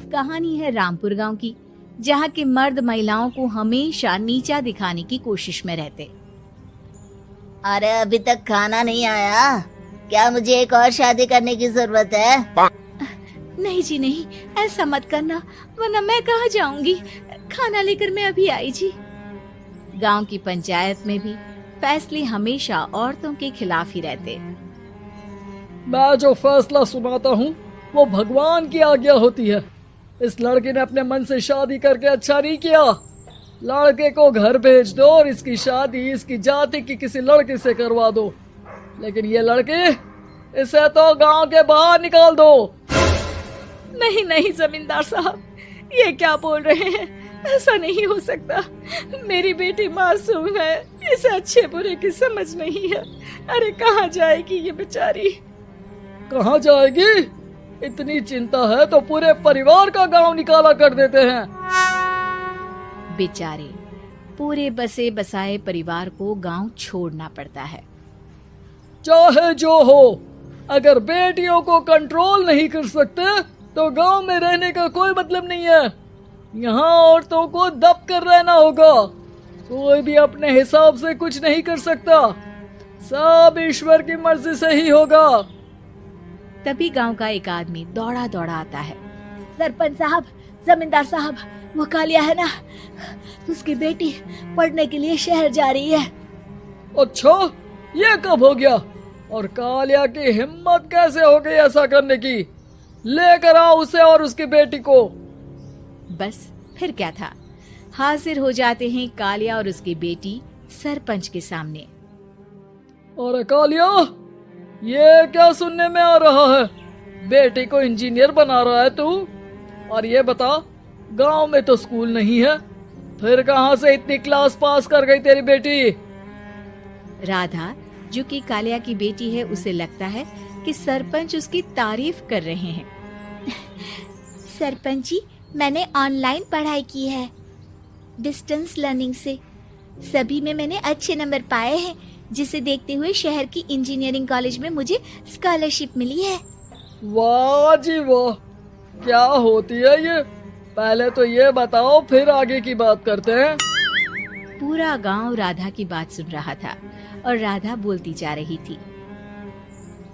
कहानी है रामपुर गांव की, जहां के मर्द महिलाओं को हमेशा नीचा दिखाने की कोशिश में रहते। अरे अभी तक खाना नहीं आया, क्या मुझे एक और शादी करने की जरूरत है? नहीं जी नहीं, ऐसा मत करना, वरना मैं कहाँ जाऊंगी। खाना लेकर मैं अभी आई जी। गांव की पंचायत में भी फैसले हमेशा औरतों के खिलाफ ही रहते। मैं जो फैसला सुनाता हूँ वो भगवान की आज्ञा होती है। इस लड़के ने अपने मन से शादी करके अच्छा नहीं किया। लड़के को घर भेज दो और इसकी शादी इसकी जाति की किसी लड़के से करवा दो, लेकिन ये लड़के, इसे तो गांव के बाहर निकाल दो। नहीं नहीं जमींदार साहब, ये क्या बोल रहे हैं? ऐसा नहीं हो सकता। मेरी बेटी मासूम है, इसे अच्छे बुरे की समझ नहीं है। अरे कहाँ जाएगी ये बेचारी? कहाँ जाएगी? इतनी चिंता है तो पूरे परिवार का गांव निकाला कर देते हैं। बेचारे पूरे बसे बसाए परिवार को गांव छोड़ना पड़ता है। चाहे जो हो, अगर बेटियों को कंट्रोल नहीं कर सकते तो गांव में रहने का कोई मतलब नहीं है। यहाँ औरतों को दब कर रहना होगा। कोई भी अपने हिसाब से कुछ नहीं कर सकता, सब ईश्वर की मर्जी से ही होगा। तभी गांव का एक आदमी दौड़ा दौड़ा आता है। सरपंच साहब, जमींदार साहब, वो कालिया है ना, उसकी बेटी पढ़ने के लिए शहर जा रही है। अच्छा, ये कब हो गया? और कालिया की हिम्मत कैसे हो गई ऐसा करने की? लेकर आओ उसे और उसकी बेटी को। बस फिर क्या था, हाजिर हो जाते हैं कालिया और उसकी बेटी सरपंच के सामने। अरे कालिया, ये क्या सुनने में आ रहा है? बेटी को इंजीनियर बना रहा है तू? और ये बता, गांव में तो स्कूल नहीं है, फिर कहां से इतनी क्लास पास कर गई तेरी बेटी? राधा, जो कि कालिया की बेटी है, उसे लगता है कि सरपंच उसकी तारीफ कर रहे हैं। सरपंच जी, मैंने ऑनलाइन पढ़ाई की है, डिस्टेंस लर्निंग से। सभी में मैंने अच्छे नंबर पाए हैं, जिसे देखते हुए शहर की इंजीनियरिंग कॉलेज में मुझे स्कॉलरशिप मिली है। वाह जी वाह, क्या होती है ये? पहले तो ये बताओ, फिर आगे की बात करते हैं। पूरा गांव राधा की बात सुन रहा था और राधा बोलती जा रही थी।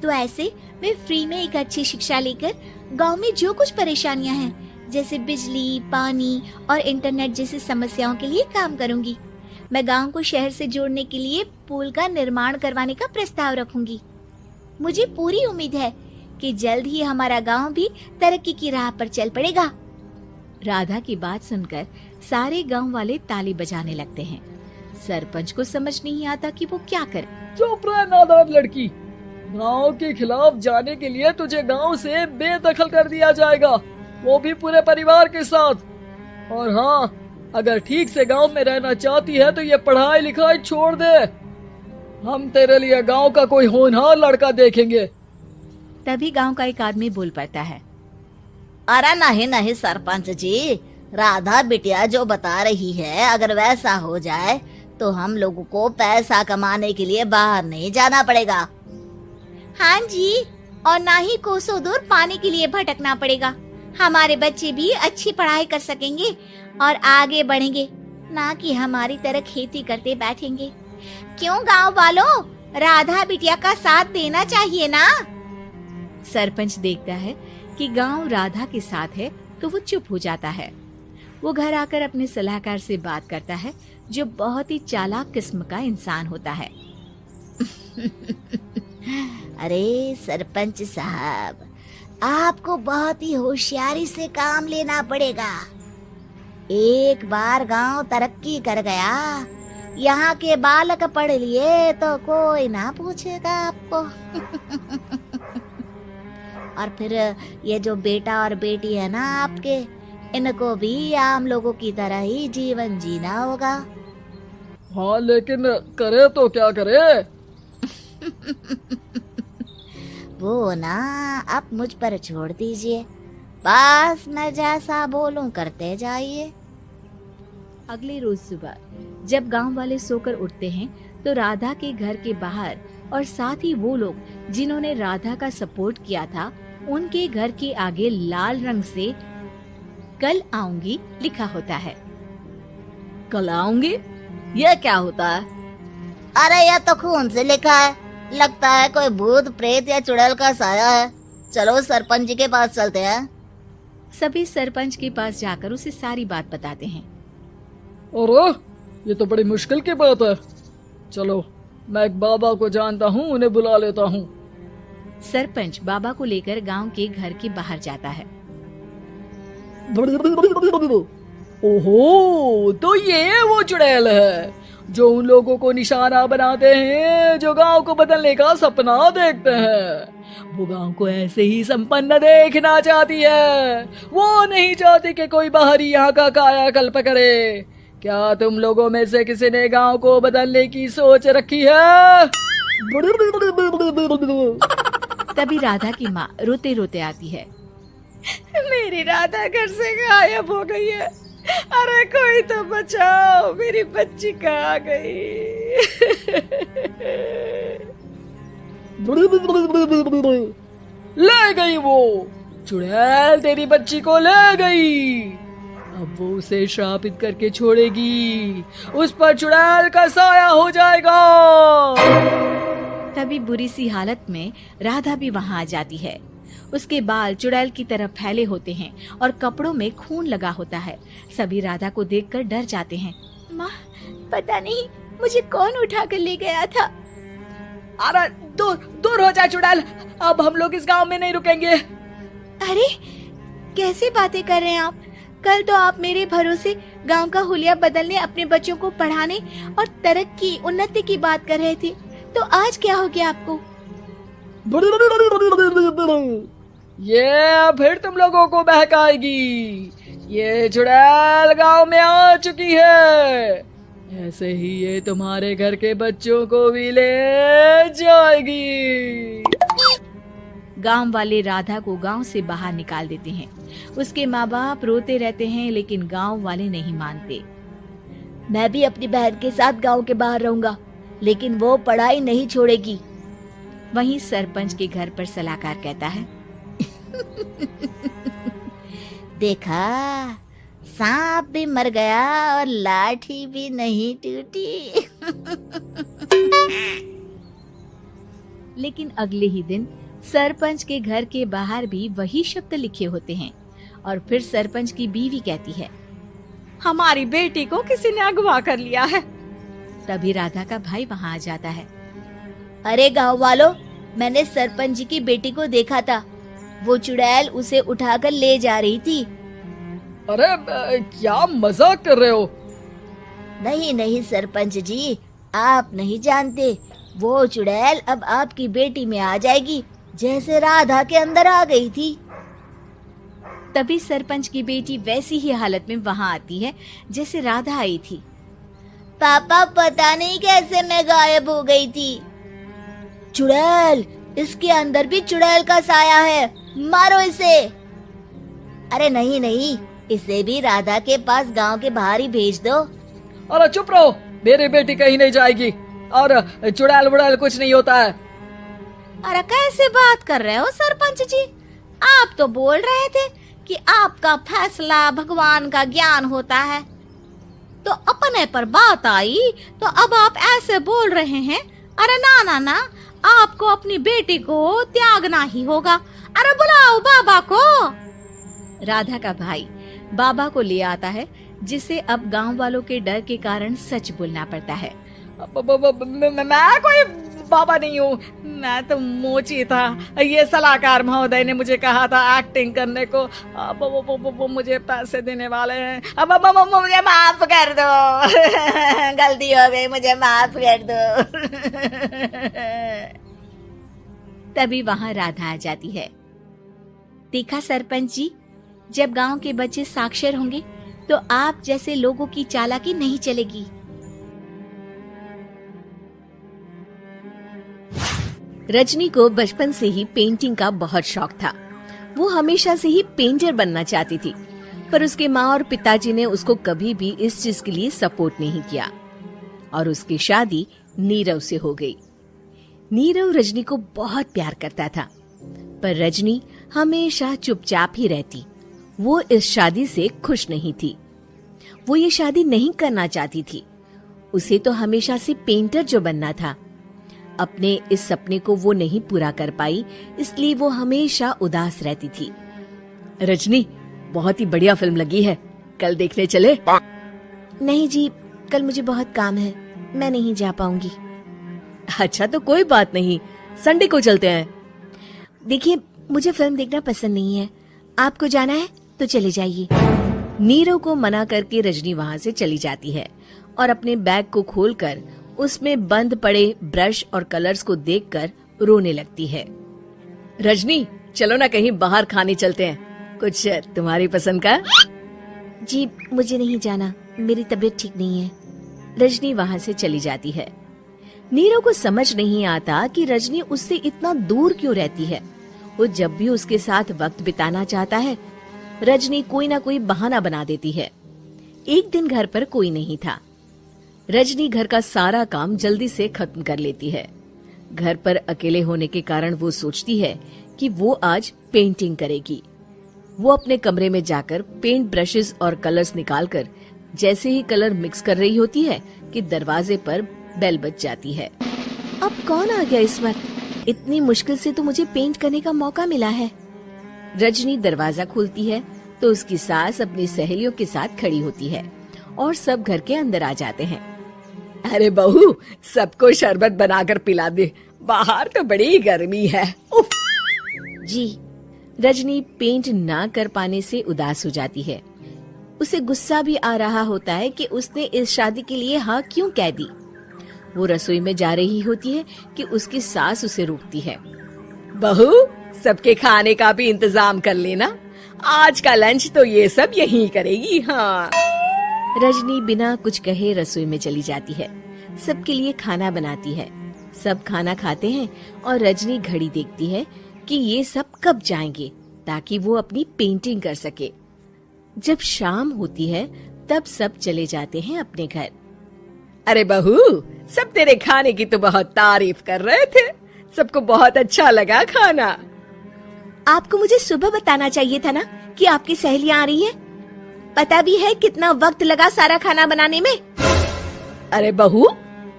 तो ऐसे मैं फ्री में एक अच्छी शिक्षा लेकर गांव में जो कुछ परेशानियां हैं, जैसे बिजली, पानी और इंटरनेट जैसी समस्याओं के लिए काम करूंगी। मैं गांव को शहर से जोड़ने के लिए पुल का निर्माण करवाने का प्रस्ताव रखूंगी। मुझे पूरी उम्मीद है कि जल्द ही हमारा गांव भी तरक्की की राह पर चल पड़ेगा। राधा की बात सुनकर सारे गांव वाले ताली बजाने लगते हैं। सरपंच को समझ नहीं आता कि वो क्या करे। चुप रह नादान लड़की, गांव के खिलाफ जाने के लिए तुझे गांव से बेदखल कर दिया जाएगा, वो भी पूरे परिवार के साथ। और हाँ, अगर ठीक से गांव में रहना चाहती है तो ये पढ़ाई लिखाई छोड़ दे। हम तेरे लिए गांव का कोई होनहार लड़का देखेंगे। तभी गांव का एक आदमी बोल पड़ता है। अरे नहीं नहीं सरपंच जी, राधा बिटिया जो बता रही है, अगर वैसा हो जाए तो हम लोगों को पैसा कमाने के लिए बाहर नहीं जाना पड़ेगा। हाँ जी, और ना ही कोसों दूर पानी के लिए भटकना पड़ेगा। हमारे बच्चे भी अच्छी पढ़ाई कर सकेंगे और आगे बढ़ेंगे, ना कि हमारी तरह खेती करते बैठेंगे। क्यों गांव वालों, राधा बिटिया का साथ देना चाहिए ना। सरपंच देखता है कि गांव राधा के साथ है तो वो चुप हो जाता है। वो घर आकर अपने सलाहकार से बात करता है, जो बहुत ही चालाक किस्म का इंसान होता है। अरे सरपंच साहब, आपको बहुत ही होशियारी से काम लेना पड़ेगा। एक बार गांव तरक्की कर गया, यहाँ के बालक पढ़ लिए तो कोई ना पूछेगा आपको। और फिर ये जो बेटा और बेटी है ना आपके, इनको भी आम लोगों की तरह ही जीवन जीना होगा। हाँ, लेकिन करे तो क्या करे? वो ना आप मुझ पर छोड़ दीजिए, बस मैं जैसा बोलूं करते जाइए। अगले रोज सुबह जब गांव वाले सोकर उठते हैं तो राधा के घर के बाहर और साथ ही वो लोग जिन्होंने राधा का सपोर्ट किया था, उनके घर के आगे लाल रंग से कल आऊंगी लिखा होता है। कल आऊंगी, यह क्या होता है? अरे यह तो खून से लिखा है, लगता है कोई भूत प्रेत या चुड़ैल का साया है। चलो सरपंच जी के पास चलते हैं। सभी सरपंच के पास जाकर उसे सारी बात बताते हैं। अरे ये तो बड़ी मुश्किल की बात है। चलो मैं एक बाबा को जानता हूँ, उन्हें बुला लेता हूँ। सरपंच बाबा को लेकर गांव के घर के बाहर जाता है। ओहो, तो ये वो चुड़ैल है जो उन लोगों को निशाना बनाते हैं जो गांव को बदलने का सपना देखते हैं। वो गांव को ऐसे ही संपन्न देखना चाहती है, वो नहीं चाहती कि कोई बाहरी यहाँ का कायाकल्प करे। क्या तुम लोगों में से किसी ने गांव को बदलने की सोच रखी है? तभी राधा की माँ रोते रोते आती है। मेरी राधा घर से गायब हो गई है। अरे कोई तो बचाओ, मेरी बच्ची कहाँ गई? ले गई वो चुड़ैल, तेरी बच्ची को ले गई। अब वो उसे श्रापित करके छोड़ेगी, उस पर चुड़ैल का साया हो जाएगा। तभी बुरी सी हालत में राधा भी वहाँ आ जाती है। उसके बाल चुड़ैल की तरह फैले होते हैं और कपड़ों में खून लगा होता है। सभी राधा को देखकर डर जाते हैं। माँ, पता नहीं मुझे कौन उठा कर ले गया था। अरे दूर दूर हो जा चुड़ैल, अब हम लोग इस गांव में नहीं रुकेंगे। अरे कैसी बातें कर रहे हैं आप? कल तो आप मेरे भरोसे गांव का हुलिया बदलने, अपने बच्चों को पढ़ाने और तरक्की उन्नति की बात कर रहे थे, तो आज क्या हो गया आपको? ये फिर तुम लोगों को बहकाएगी। ये चुड़ैल गांव में आ चुकी है, ऐसे ही ये तुम्हारे घर के बच्चों को भी ले जाएगी। गांव वाले राधा को गांव से बाहर निकाल देते हैं। उसके माँ बाप रोते रहते हैं, लेकिन गांव वाले नहीं मानते। मैं भी अपनी बहन के साथ गांव के बाहर रहूंगा, लेकिन वो पढ़ाई नहीं छोड़ेगी। वहीं सरपंच के घर पर सलाहकार कहता है। देखा, सांप भी मर गया और लाठी भी नहीं टूटी। लेकिन अगले ही दिन सरपंच के घर के बाहर भी वही शब्द लिखे होते हैं। और फिर सरपंच की बीवी कहती है, हमारी बेटी को किसी ने अगवा कर लिया है। तभी राधा का भाई वहाँ आ जाता है। अरे गांव वालों, मैंने सरपंच जी की बेटी को देखा था। वो चुड़ैल उसे उठाकर ले जा रही थी। अरे क्या मजाक कर रहे हो? नहीं नहीं सरपंच जी, आप नहीं जानते। वो चुड़ैल अब आपकी बेटी में आ जाएगी, जैसे राधा के अंदर आ गई थी। तभी सरपंच की बेटी वैसी ही हालत में वहाँ आती है जैसे राधा आई थी। पापा, पता नहीं कैसे मैं गायब हो गई थी। चुड़ैल, इसके अंदर भी चुड़ैल का साया है, मारो इसे। अरे नहीं नहीं, इसे भी राधा के पास गांव के बाहर ही भेज दो। अरे चुप रहो, मेरी बेटी कहीं नहीं जाएगी और चुड़ैल वुड़ैल कुछ नहीं होता है। अरे कैसे बात कर रहे हो सरपंच जी? आप तो बोल रहे थे कि आपका फैसला भगवान का ज्ञान होता है, तो अपने पर बात आई तो अब आप ऐसे बोल रहे हैं। अरे ना ना ना, आपको अपनी बेटी को त्यागना ही होगा। अरे बुलाओ बाबा को। राधा का भाई बाबा को ले आता है, जिसे अब गांव वालों के डर के कारण सच बोलना पड़ता है। मैं कोई बाबा नहीं हूँ, मैं तो मोची था। ये सलाहकार महोदय ने मुझे कहा था एक्टिंग करने को। अब वो मुझे पैसे देने वाले हैं। अब मुझे माफ कर दो। गलती हो गई, मुझे माफ कर दो। तभी वहाँ राधा आ जाती है। देखा सरपंच जी, जब गांव के बच्चे साक्षर होंगे तो आप जैसे लोगों की चालाकी नहीं चलेगी। रजनी को बचपन से ही पेंटिंग का बहुत शौक था। वो हमेशा से ही पेंटर बनना चाहती थी, पर उसके माँ और पिताजी ने उसको कभी भी इस चीज के लिए सपोर्ट नहीं किया और उसकी शादी नीरव से हो गई। नीरव रजनी को बहुत प्यार करता था, पर रजनी हमेशा चुपचाप ही रहती। वो इस शादी से खुश नहीं थी। वो ये शादी नहीं करना चाहती थी। उसे तो हमेशा से पेंटर जो बनना था। अपने इस सपने को वो नहीं पूरा कर पाई, इसलिए वो हमेशा उदास रहती थी। रजनी, बहुत ही बढ़िया फिल्म लगी है, कल देखने चले? नहीं जी, कल मुझे बहुत काम है, मैं नहीं जा पाऊंगी। अच्छा तो कोई बात नहीं, संडे को चलते हैं। देखिए, मुझे फिल्म देखना पसंद नहीं है, आपको जाना है तो चले जाइए। नीरव को मना करके रजनी वहाँ से चली जाती है और अपने बैग को खोलकर उसमें बंद पड़े ब्रश और कलर्स को देखकर रोने लगती है। रजनी, चलो ना कहीं बाहर खाने चलते हैं, कुछ तुम्हारी पसंद का। जी मुझे नहीं जाना, मेरी तबीयत ठीक नहीं है। रजनी वहाँ से चली जाती है। नीरव को समझ नहीं आता कि रजनी उससे इतना दूर क्यों रहती है। वो जब भी उसके साथ वक्त बिताना चाहता है, रजनी कोई ना कोई बहाना बना देती है। एक दिन घर पर कोई नहीं था। रजनी घर का सारा काम जल्दी से खत्म कर लेती है। घर पर अकेले होने के कारण वो सोचती है कि वो आज पेंटिंग करेगी। वो अपने कमरे में जाकर पेंट ब्रशेस और कलर्स निकालकर जैसे ही कलर मिक्स कर रही होती है कि दरवाजे पर बेल बज जाती है। अब कौन आ गया इस वक्त? इतनी मुश्किल से तो मुझे पेंट करने का मौका मिला है। रजनी दरवाजा खोलती है तो उसकी सास अपनी सहेलियों के साथ खड़ी होती है और सब घर के अंदर आ जाते हैं। अरे बहू, सबको शरबत बनाकर पिला दे, बाहर तो बड़ी गर्मी है। उफ। जी। रजनी पेंट ना कर पाने से उदास हो जाती है। उसे गुस्सा भी आ रहा होता है कि उसने इस शादी के लिए हाँ क्यों कह दी। वो रसोई में जा रही होती है कि उसकी सास उसे रोकती है। बहू, सबके खाने का भी इंतजाम कर लेना, आज का लंच तो ये सब यहीं करेगी। हाँ। रजनी बिना कुछ कहे रसोई में चली जाती है। सबके लिए खाना बनाती है। सब खाना खाते हैं और रजनी घड़ी देखती है कि ये सब कब जाएंगे ताकि वो अपनी पेंटिंग कर सके। जब शाम होती है तब सब चले जाते हैं अपने घर। अरे बहू, सब तेरे खाने की तो बहुत तारीफ कर रहे थे, सबको बहुत अच्छा लगा खाना। आपको मुझे सुबह बताना चाहिए था ना कि आपकी सहेलियां आ रही हैं। पता भी है कितना वक्त लगा सारा खाना बनाने में। अरे बहू,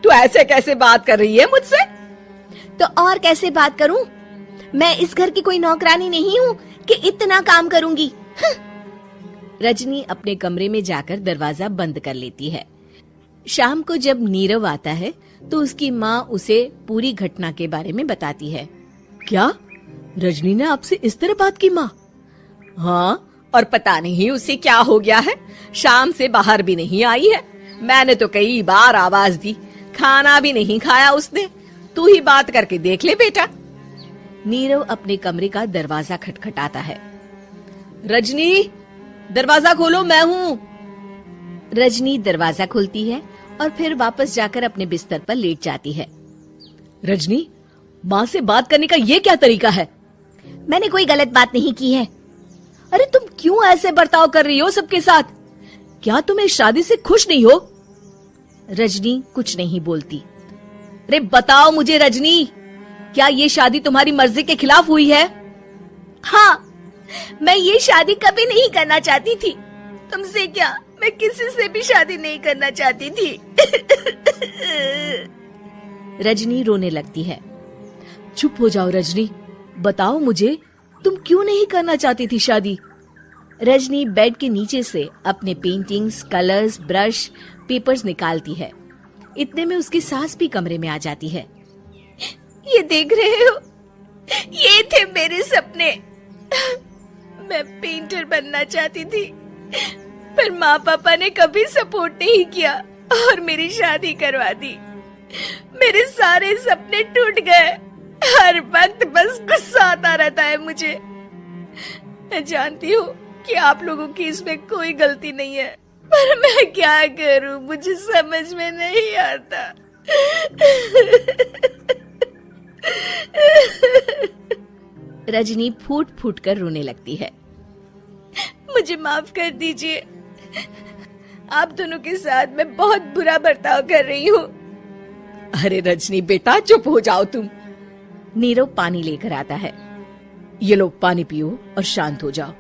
तू ऐसे कैसे बात कर रही है मुझसे? तो और कैसे बात करूं? मैं इस घर की कोई नौकरानी नहीं हूँ कि इतना काम करूंगी। रजनी अपने कमरे में जाकर दरवाजा बंद कर लेती है। शाम को जब नीरव आता है तो उसकी माँ उसे पूरी घटना के बारे में बताती है। क्या रजनी ने आपसे इस तरह बात की माँ? हाँ, और पता नहीं उसे क्या हो गया है, शाम से बाहर भी नहीं आई है। मैंने तो कई बार आवाज दी, खाना भी नहीं खाया उसने। तू ही बात करके देख ले बेटा। नीरव अपने कमरे का दरवाजा खटखटाता है। रजनी, दरवाजा खोलो, मैं हूँ। रजनी दरवाजा खोलती है और फिर वापस जाकर अपने बिस्तर पर लेट जाती है। रजनी, माँ से बात करने का ये क्या तरीका है? मैंने कोई गलत बात नहीं की है। अरे तुम क्यों ऐसे बर्ताव कर रही हो सबके साथ? क्या तुम इस शादी से खुश नहीं हो? रजनी कुछ नहीं बोलती। अरे बताओ मुझे रजनी, क्या ये शादी तुम्हारी मर्जी के खिलाफ हुई है? हाँ, मैं ये शादी कभी नहीं करना चाहती थी। तुमसे क्या, मैं किसी से भी शादी नहीं करना चाहती थी। रजनी रोने लगती है। चुप हो जाओ रजनी, बताओ मुझे तुम क्यों नहीं करना चाहती थी शादी? रजनी बेड के नीचे से अपने पेंटिंग्स, कलर्स, ब्रश, पेपर्स निकालती है। इतने में उसकी सास भी कमरे में आ जाती है। ये देख रहे हो, ये थे मेरे सपने। मैं पेंटर बनना चाहती थी, पर माँ पापा ने कभी सपोर्ट नहीं किया और मेरी शादी करवा दी। मेरे सारे सपने टूट गए। हर वक्त बस गुस्सा आता रहता है मुझे। मैं जानती हूँ कि आप लोगों की इसमें कोई गलती नहीं है, पर मैं क्या करूँ, मुझे समझ में नहीं आता। रजनी फूट फूट कर रोने लगती है। मुझे माफ कर दीजिए, आप दोनों के साथ मैं बहुत बुरा बर्ताव कर रही हूँ। अरे रजनी बेटा, चुप हो जाओ तुम। नीरव पानी लेकर आता है। ये लो पानी पियो और शांत हो जाओ।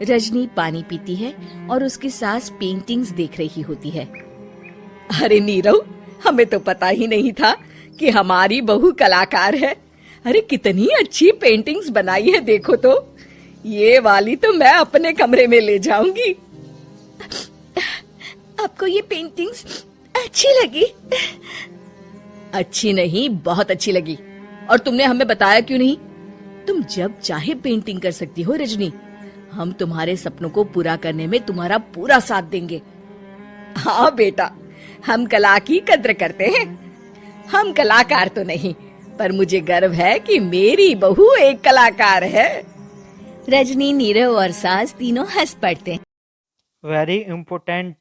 रजनी पानी पीती है और उसकी सास पेंटिंग्स देख रही होती है। अरे नीरव, हमें तो पता ही नहीं था कि हमारी बहू कलाकार है। अरे कितनी अच्छी पेंटिंग्स बनाई है, देखो तो। ये वाली तो मैं अपने कमरे में ले जाऊंगी। आपको ये पेंटिंग्स अच्छी लगी? अच्छी नहीं, बहुत अच्छी लगी। और तुमने हमें बताया क्यों नहीं? तुम जब चाहे पेंटिंग कर सकती हो रजनी। हम तुम्हारे सपनों को पूरा करने में तुम्हारा पूरा साथ देंगे। हाँ बेटा, हम कला की कद्र करते हैं। हम कलाकार तो नहीं, पर मुझे गर्व है कि मेरी बहू एक कलाकार है। रजनी, नीरव और सास तीनों हंस पड़ते हैं। Very important